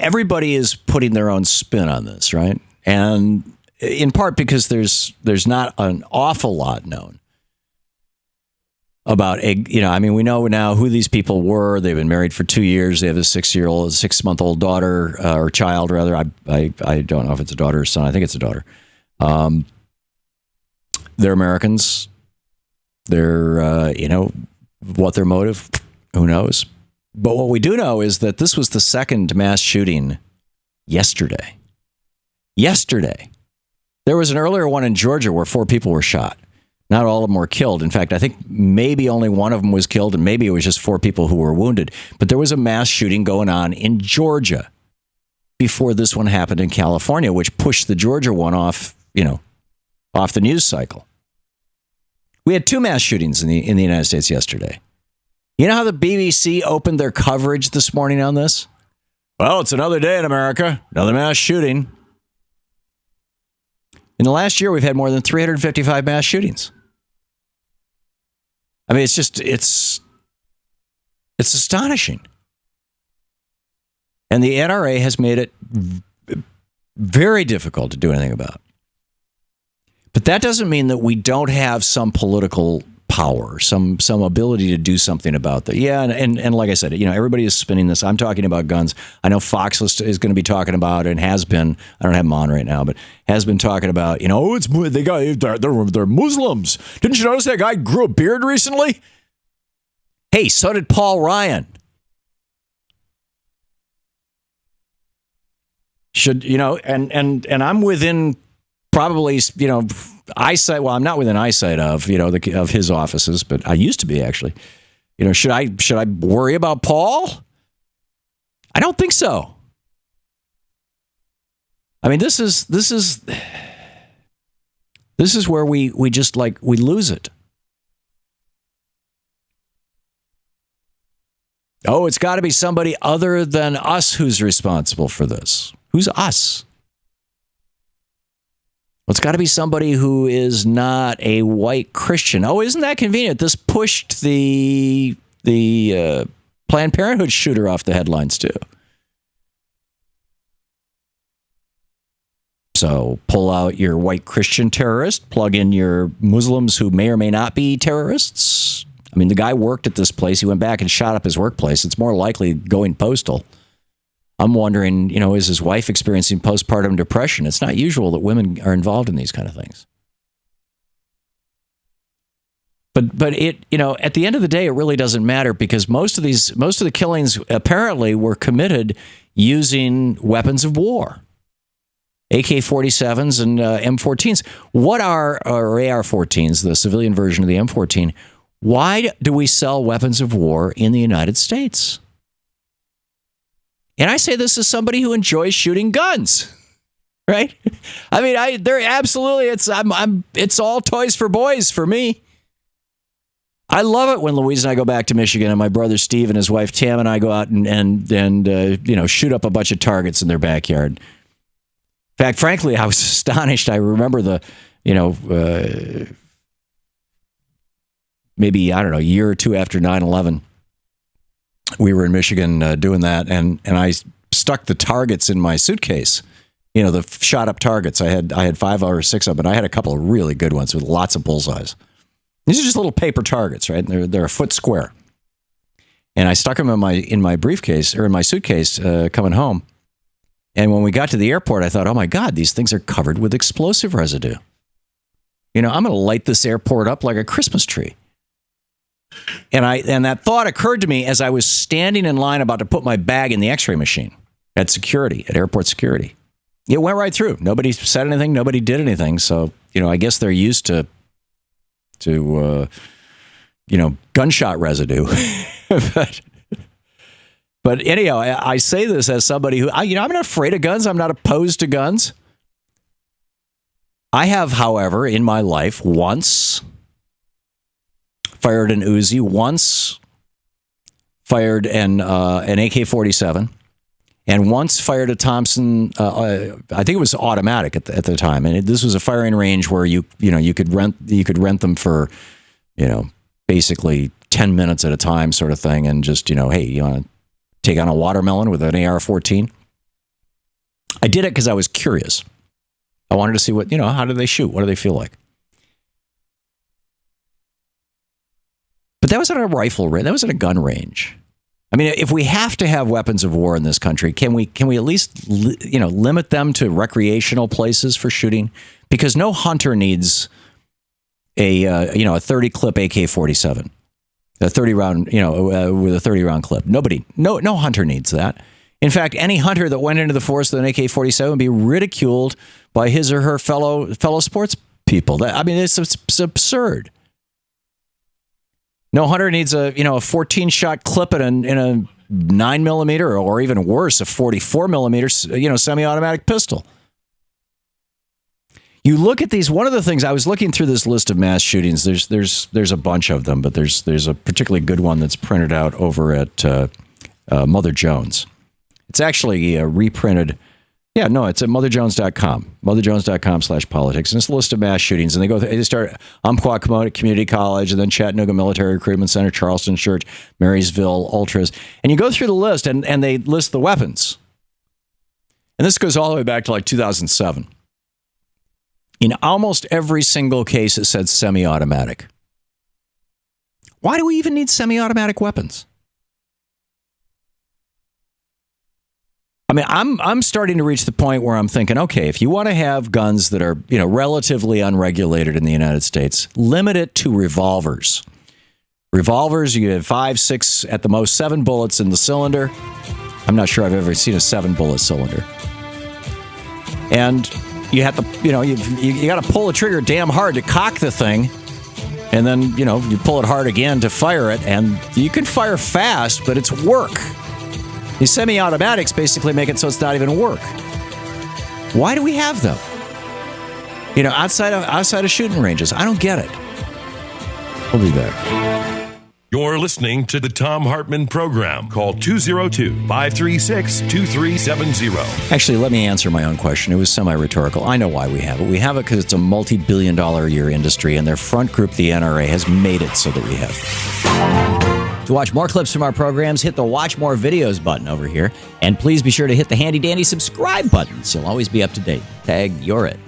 everybody is putting their own spin on this, right? And in part because there's not an awful lot known about, we know now who these people were. They've been married for 2 years. They have a 6-month-old daughter or child, rather. I don't know if it's a daughter or son. I think it's a daughter. They're Americans. They're, what their motive, who knows? But what we do know is that this was the second mass shooting yesterday. There was an earlier one in Georgia where 4 people were shot. Not all of them were killed. In fact, I think maybe only one of them was killed, and maybe it was just 4 people who were wounded. But there was a mass shooting going on in Georgia before this one happened in California, which pushed the Georgia one off the news cycle. We had 2 mass shootings in the United States yesterday. You know how the BBC opened their coverage this morning on this? Well, it's another day in America, another mass shooting. In the last year, we've had more than 355 mass shootings. I mean, it's astonishing. And the NRA has made it very difficult to do anything about. But that doesn't mean that we don't have some political power, some ability to do something about that. Yeah, and like I said, everybody is spinning this. I'm talking about guns. I know Fox is going to be talking about and has been. I don't have them on right now, but has been talking about. They're Muslims. Didn't you notice that guy grew a beard recently? Hey, so did Paul Ryan. And I'm within probably eyesight. Well, I'm not within eyesight of of his offices, but I used to be actually. Should I worry about Paul? I don't think so. I mean, this is where we just we lose it. Oh, it's got to be somebody other than us who's responsible for this. Who's us? Well, it's got to be somebody who is not a white Christian. Oh, isn't that convenient? This pushed the Planned Parenthood shooter off the headlines too. So pull out your white Christian terrorist, plug in your Muslims who may or may not be terrorists. I mean, the guy worked at this place. He went back and shot up his workplace. It's more likely going postal. I'm wondering, is his wife experiencing postpartum depression? It's not usual that women are involved in these kind of things. But it, at the end of the day, it really doesn't matter because most of the killings apparently were committed using weapons of war. AK-47s and M14s. What are AR-14s, the civilian version of the M14? Why do we sell weapons of war in the United States? And I say this as somebody who enjoys shooting guns, right? I mean, they're absolutely, it's all toys for boys for me. I love it when Louise and I go back to Michigan and my brother Steve and his wife Tam and I go out and shoot up a bunch of targets in their backyard. In fact, frankly, I was astonished. I remember maybe, I don't know, a year or two after 9/11. We were in Michigan doing that, and I stuck the targets in my suitcase. The shot up targets. I had 5 or 6 of them, and I had a couple of really good ones with lots of bullseyes. These are just little paper targets, right? They're a foot square, and I stuck them in my briefcase or in my suitcase coming home. And when we got to the airport, I thought, oh my God, these things are covered with explosive residue. I'm going to light this airport up like a Christmas tree. And that thought occurred to me as I was standing in line about to put my bag in the X-ray machine at airport security. It went right through. Nobody said anything. Nobody did anything. So, I guess they're used to gunshot residue. But anyhow, I say this as somebody who, I'm not afraid of guns. I'm not opposed to guns. I have, however, in my life once fired an Uzi, once fired an AK-47, and once fired a Thompson. I think it was automatic at the time, and this was a firing range where you could rent them for basically 10 minutes at a time, sort of thing, and just hey, you want to take on a watermelon with an AR-14? I did it because I was curious. I wanted to see what, how do they shoot? What do they feel like? But that was at a rifle range. That was at a gun range. I mean, if we have to have weapons of war in this country, can we at least, limit them to recreational places for shooting? Because no hunter needs a 30 clip AK-47, a 30 round, with a 30 round clip. No hunter needs that. In fact, any hunter that went into the forest with an AK-47 would be ridiculed by his or her fellow sports people. It's absurd. No hunter needs a 14 shot clip in a 9mm or even worse, a 44 millimeter, semi-automatic pistol. You look at these. One of the things I was looking through this list of mass shootings. There's a bunch of them, but there's a particularly good one that's printed out over at Mother Jones. It's actually reprinted. Yeah, no, it's at motherjones.com. motherjones.com/politics. And it's a list of mass shootings. And they start Umpqua Community College, and then Chattanooga Military Recruitment Center, Charleston Church, Marysville Ultras. And you go through the list, and they list the weapons. And this goes all the way back to like 2007. In almost every single case, it said semi-automatic. Why do we even need semi-automatic weapons? I mean, I'm starting to reach the point where I'm thinking, okay, if you want to have guns that are, relatively unregulated in the United States, limit it to revolvers. Revolvers, you have 5, 6, at the most 7 bullets in the cylinder. I'm not sure I've ever seen a 7-bullet cylinder. And you have to, you got to pull the trigger damn hard to cock the thing. And then, you pull it hard again to fire it. And you can fire fast, but it's work. These semi-automatics basically make it so it's not even work. Why do we have them? Outside of shooting ranges. I don't get it. We'll be back. You're listening to the Thom Hartmann Program. Call 202-536-2370. Actually, let me answer my own question. It was semi-rhetorical. I know why we have it. We have it because it's a multi-billion-dollar-a-year industry, and their front group, the NRA, has made it so that we have it. To watch more clips from our programs, hit the Watch More Videos button over here. And please be sure to hit the handy-dandy subscribe button so you'll always be up to date. Tag, you're it.